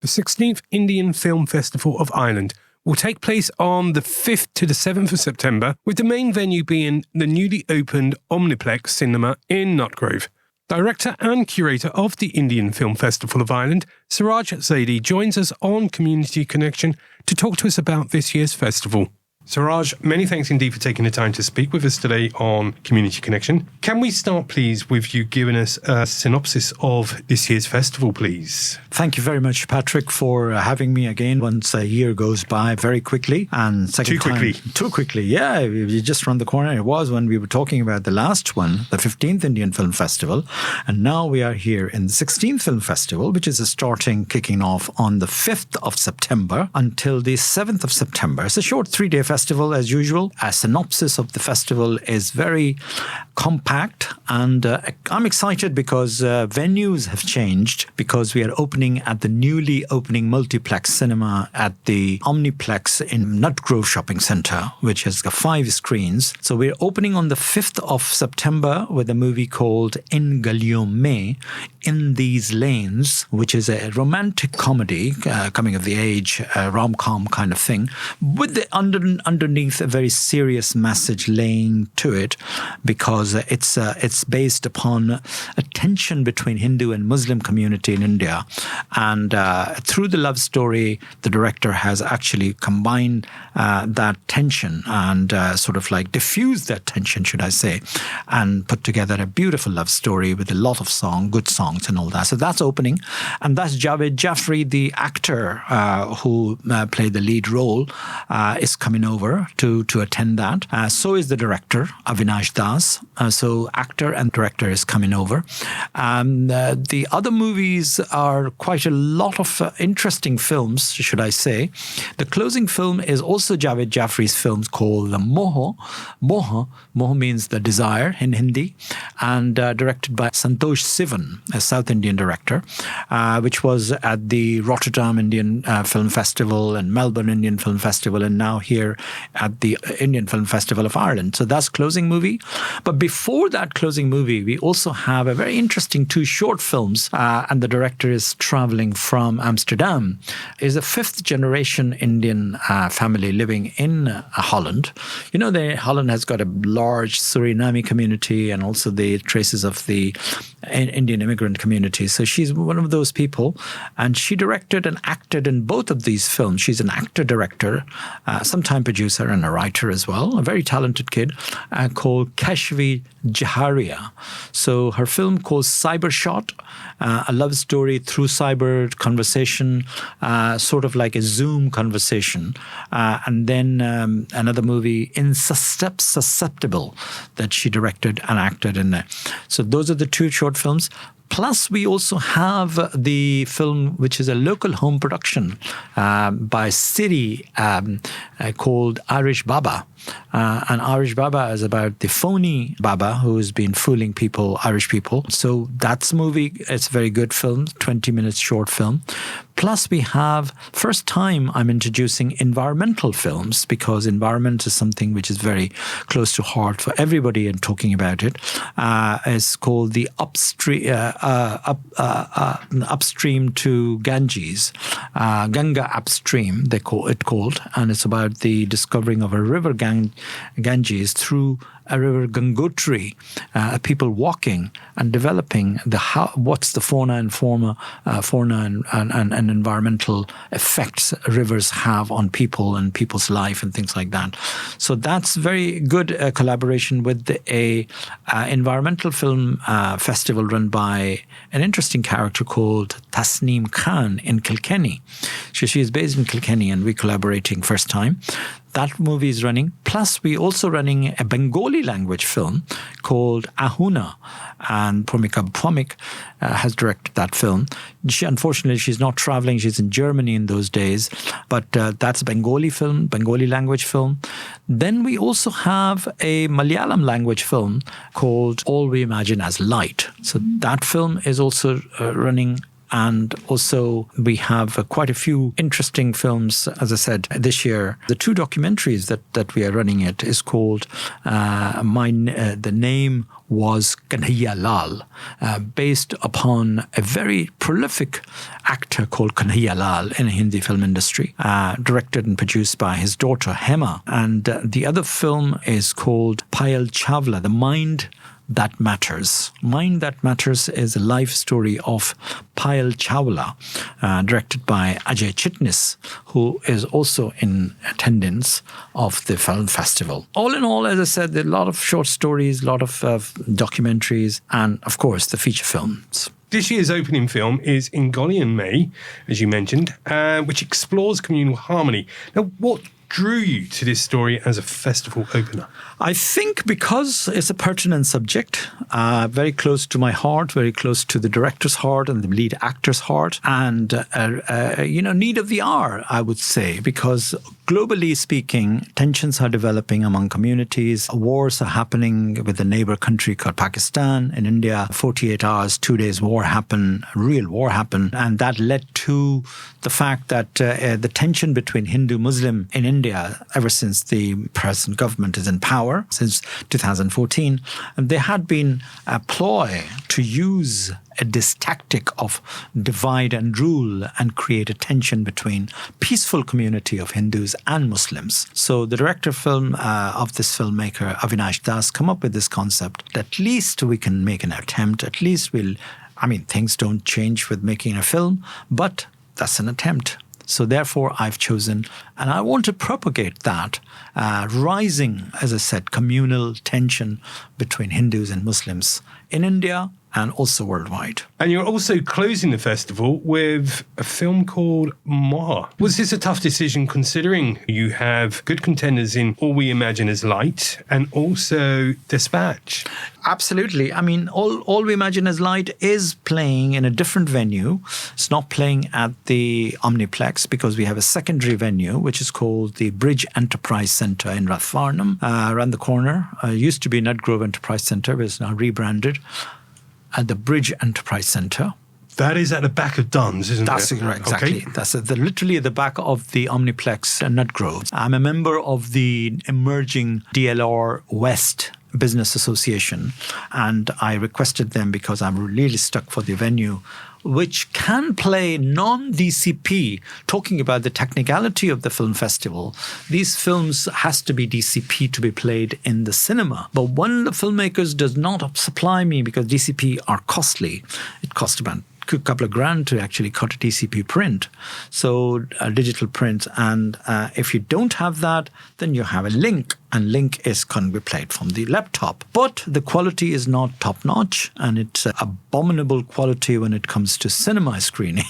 The 16th Indian Film Festival of Ireland will take place on the 5th to the 7th of September, with the main venue being the newly opened OMNIPLEX cinema in Notgrove. Director and curator of the Indian Film Festival of Ireland, Siraj Zaidi, joins us on Community Connection to talk to us about this year's festival. Siraj, many thanks indeed for taking the time to speak with us today on Community Connection. Can we start, please, with you giving us a synopsis of this year's festival, please? Thank you very much, Patrick, for having me again. Once a year goes by very quickly. And Too quickly, yeah. You just round the corner. It was when we were talking about the last one, the 15th Indian Film Festival. And now we are here in the 16th Film Festival, which is kicking off on the 5th of September until the 7th of September. It's a short 3-day festival as usual. A synopsis of the festival is very compact, and I'm excited because venues have changed, because we are opening at the newly opening multiplex cinema at the OMNIPLEX in Nutgrove Shopping Centre, which has got 5 screens. So we're opening on the 5th of September with a movie called In Galion Mein, In These Lanes, which is a romantic comedy, coming of the age, rom-com kind of thing, with the underneath a very serious message laying to it, because it's based upon a tension between Hindu and Muslim community in India. And through the love story, the director has actually combined that tension and sort of like diffused that tension, should I say, and put together a beautiful love story with a lot of good songs and all that. So that's opening. And that's Javed Jaffrey, the actor who played the lead role, is coming over to attend that. So is the director, Avinash Das. So actor and director is coming over. The other movies are quite a lot of interesting films, should I say. The closing film is also Javed Jaffrey's film called Moho. Moho means the desire in Hindi, and directed by Santosh Sivan, a South Indian director, which was at the Rotterdam Indian Film Festival and Melbourne Indian Film Festival, and now here at the Indian Film Festival of Ireland. So that's closing movie. But before that closing movie, we also have a very interesting 2 short films, and the director is traveling from Amsterdam. Is a 5th generation Indian family living in Holland. You know, Holland has got a large Suriname community and also the traces of the Indian immigrant community. So she's one of those people, and she directed and acted in both of these films. She's an actor-director, sometime producer and a writer as well, a very talented kid, called Kashvi Jaharia. So her film called Cybershot, a love story through cyber conversation, sort of like a Zoom conversation. And then another movie, Insusceptible, that she directed and acted in there. So those are the 2 short films. Plus, we also have the film, which is a local home production by Siri, called Irish Baba. And Irish Baba is about the phony Baba who's been fooling people, Irish people. So that's a movie. It's a very good film, 20 minutes short film. Plus, we have, first time I'm introducing environmental films, because environment is something which is very close to heart for everybody and talking about it. It's called the Upstream to Ganges, Ganga Upstream, they call it called, and it's about the discovering of a river Ganges through a river Gangotri, people walking and developing what's the fauna and environmental effects rivers have on people and people's life and things like that. So that's very good collaboration with a environmental film festival run by an interesting character called Tasneem Khan in Kilkenny. So she is based in Kilkenny, and we're collaborating first time. That movie is running. Plus, we're also running a Bengali language film called Ahuna, and Pramika Bhumik has directed that film. Unfortunately, she's not traveling. She's in Germany in those days. But that's a Bengali film, Bengali language film. Then we also have a Malayalam language film called All We Imagine as Light. So that film is also running And also we have quite a few interesting films, as I said, this year. The two documentaries that we are running it is called, the name was Kanhaiya Lal, based upon a very prolific actor called Kanhaiya Lal in the Hindi film industry, directed and produced by his daughter Hema. And the other film is called Payal Chawla, The Mind That Matters. Mind That Matters is a life story of Payal Chawla, directed by Ajay Chitnis, who is also in attendance of the film festival. All in all, as I said, there are a lot of short stories, a lot of documentaries, and of course the feature films. This year's opening film is Ingolian May, as you mentioned, which explores communal harmony. Now, what drew you to this story as a festival opener? I think because it's a pertinent subject, very close to my heart, very close to the director's heart and the lead actor's heart, and need of the hour, I would say, because globally speaking, tensions are developing among communities. Wars are happening with a neighbor country called Pakistan. In India, 48 hours, 2 days real war happened. And that led to the fact that the tension between Hindu-Muslim in India, ever since the present government is in power, since 2014, there had been a ploy to use this tactic of divide and rule and create a tension between peaceful community of Hindus and Muslims. So the director of this filmmaker, Avinash Das, come up with this concept that at least we can make an attempt, things don't change with making a film, but that's an attempt. So therefore, I've chosen, and I want to propagate that rising, as I said, communal tension between Hindus and Muslims in India and also worldwide. And you're also closing the festival with a film called Moha. Was this a tough decision considering you have good contenders in All We Imagine As Light and also Dispatch? Absolutely. All We Imagine As Light is playing in a different venue. It's not playing at the OMNIPLEX because we have a secondary venue, which is called the Bridge Enterprise Centre in Rathfarnham, around the corner. Used to be Nutgrove Enterprise Centre, but it's now rebranded at the Bridge Enterprise Centre. That is at the back of Duns, isn't it? That's correct, exactly. Okay. That's literally at the back of the Omniplex Nutgrove. I'm a member of the emerging DLR West Business Association, and I requested them because I'm really stuck for the venue, which can play non-DCP, talking about the technicality of the film festival. These films has to be DCP to be played in the cinema. But one of the filmmakers does not supply me because DCP are costly. It costs about a couple of grand to actually cut a DCP print, so a digital print. And if you don't have that, then you have a link, and link can be played from the laptop. But the quality is not top-notch, and it's abominable quality when it comes to cinema screening.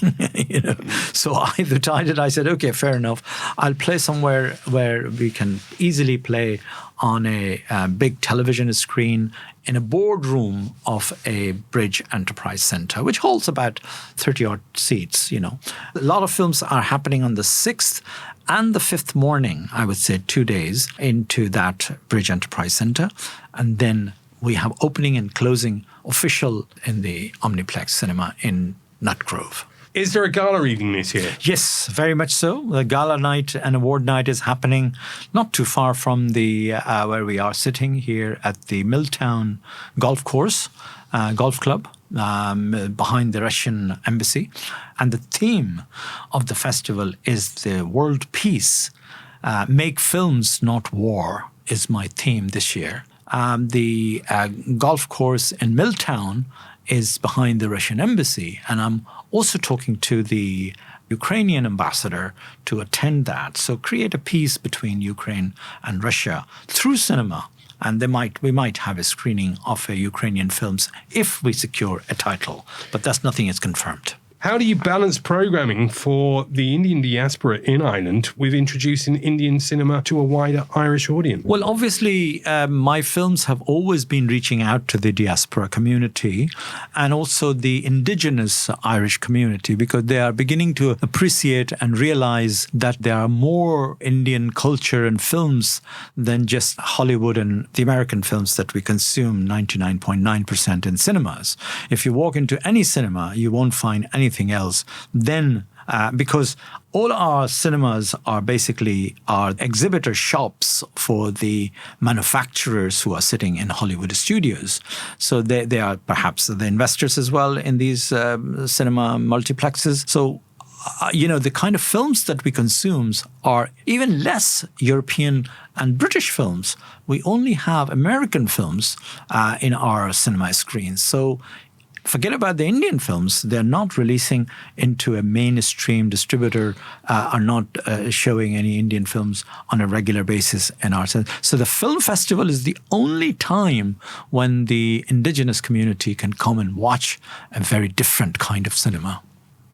So I decided, I said, okay, fair enough. I'll play somewhere where we can easily play on a big television screen in a boardroom of a Bridge Enterprise Centre, which holds about 30-odd seats, A lot of films are happening on the 6th and the 5th morning, I would say 2 days into that Bridge Enterprise Centre. And then we have opening and closing official in the Omniplex Cinema in Nutgrove. Is there a gala evening this year? Yes, very much so. The gala night and award night is happening not too far from the where we are sitting here at the Milltown Golf Course, Golf Club, behind the Russian embassy. And the theme of the festival is the world peace. Make films, not war, is my theme this year. The golf course in Milltown is behind the Russian embassy, and I'm also talking to the Ukrainian ambassador to attend that. So create a peace between Ukraine and Russia through cinema. And we might have a screening of Ukrainian films if we secure a title, but nothing is confirmed. How do you balance programming for the Indian diaspora in Ireland with introducing Indian cinema to a wider Irish audience? Well, obviously, my films have always been reaching out to the diaspora community and also the indigenous Irish community, because they are beginning to appreciate and realize that there are more Indian culture and films than just Hollywood and the American films that we consume 99.9% in cinemas. If you walk into any cinema, you won't find anything anything else, then because all our cinemas are basically our exhibitor shops for the manufacturers who are sitting in Hollywood studios. So they are perhaps the investors as well in these cinema multiplexes. So the kind of films that we consume are even less European and British films. We only have American films in our cinema screens. So forget about the Indian films. They're not releasing into a mainstream distributor, are not showing any Indian films on a regular basis in our sense. So the film festival is the only time when the indigenous community can come and watch a very different kind of cinema.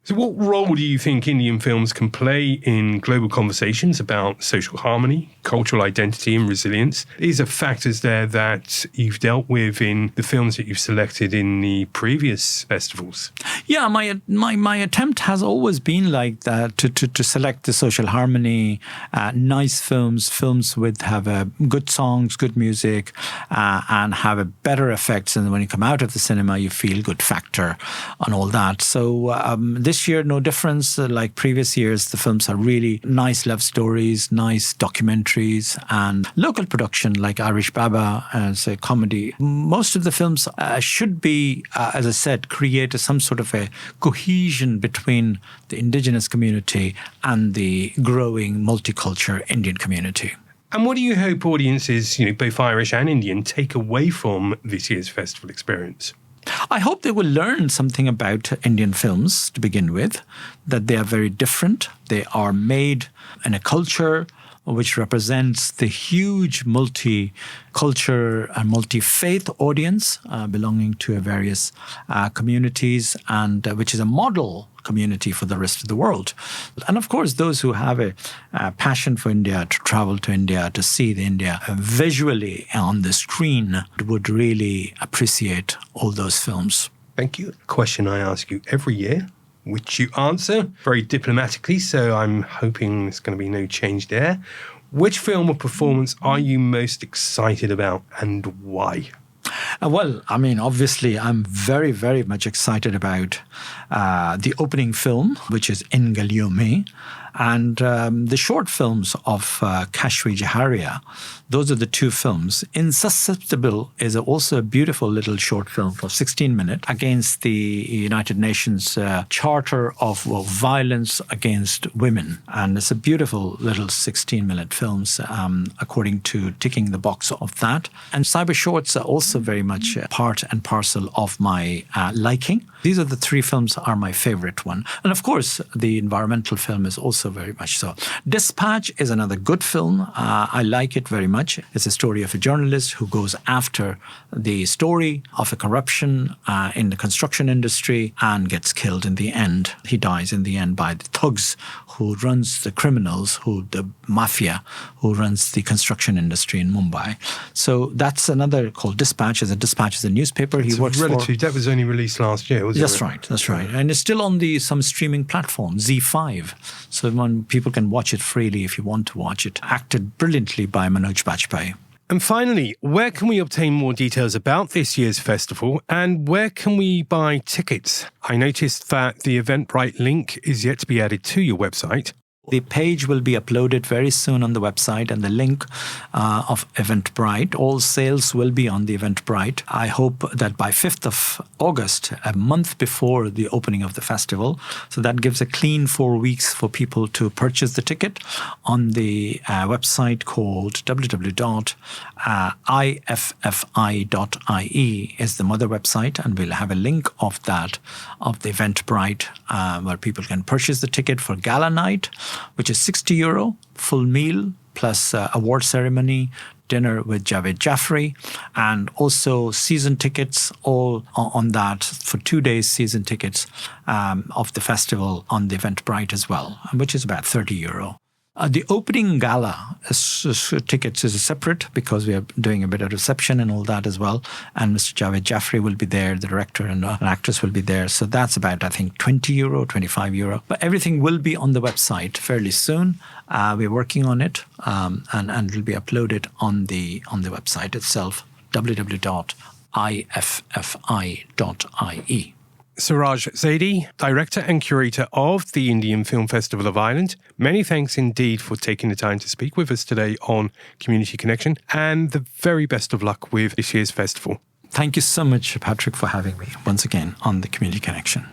So what role do you think Indian films can play in global conversations about social harmony, cultural identity and resilience? These are factors there that you've dealt with in the films that you've selected in the previous festivals. Yeah, my attempt has always been like that, to select the social harmony, nice films with have good songs, good music, and have a better effects. And when you come out of the cinema, you feel good factor and all that. So this year, no difference. Like previous years, the films are really nice love stories, nice documentaries, and local production like Irish Baba as a comedy. Most of the films should be, as I said, create some sort of a cohesion between the indigenous community and the growing multicultural Indian community. And what do you hope audiences, both Irish and Indian, take away from this year's festival experience? I hope they will learn something about Indian films to begin with, that they are very different. They are made in a culture which represents the huge multi-culture and multi-faith audience belonging to various communities, and which is a model community for the rest of the world. And of course, those who have a passion for India, to travel to India, to see the India visually on the screen, would really appreciate all those films. Thank you. A question I ask you every year, which you answer very diplomatically, so I'm hoping there's going to be no change there. Which film or performance are you most excited about, and why? Well, obviously, I'm very, very much excited about the opening film, which is Ingalyome, and the short films of Kashvi Jaharia. Those are the two films. Insusceptible is also a beautiful little short film for 16 minutes against the United Nations Charter of Violence Against Women. And it's a beautiful little 16-minute films according to ticking the box of that. And cyber shorts are also very much part and parcel of my liking. These are the three films are my favorite one. And of course, the environmental film is also very much so. Dispatch is another good film. I like it very much. It's a story of a journalist who goes after the story of a corruption in the construction industry and gets killed in the end. He dies in the end by the thugs who runs the criminals, the mafia, who runs the construction industry in Mumbai. So that's another called Dispatch. Dispatch is a newspaper he works for. That was only released last year, wasn't it? That's right. And it's still on some streaming platform, Z5. So people can watch it freely if you want to watch it. Acted brilliantly by Manoj Bajpayee. And finally, where can we obtain more details about this year's festival, and where can we buy tickets? I noticed that the Eventbrite link is yet to be added to your website. The page will be uploaded very soon on the website, and the link of Eventbrite. All sales will be on the Eventbrite. I hope that by 5th of August, a month before the opening of the festival, so that gives a clean 4 weeks for people to purchase the ticket on the website called www.iffi.ie is the mother website, and we'll have a link of that, of the Eventbrite, where people can purchase the ticket for Gala Night, which is €60, full meal, plus award ceremony, dinner with Javed Jaffrey, and also season tickets, all on that for 2 days season tickets of the festival on the Eventbrite as well, which is about €30. The opening gala tickets is separate because we are doing a bit of reception and all that as well. And Mr. Javed Jaffrey will be there, the director and an actress will be there. So that's about, I think, €20, €25. But everything will be on the website fairly soon. We're working on it and it will be uploaded on the website itself, www.iffi.ie. Siraj Zaidi, Director and Curator of the Indian Film Festival of Ireland. Many thanks indeed for taking the time to speak with us today on Community Connection, and the very best of luck with this year's festival. Thank you so much, Patrick, for having me once again on the Community Connection.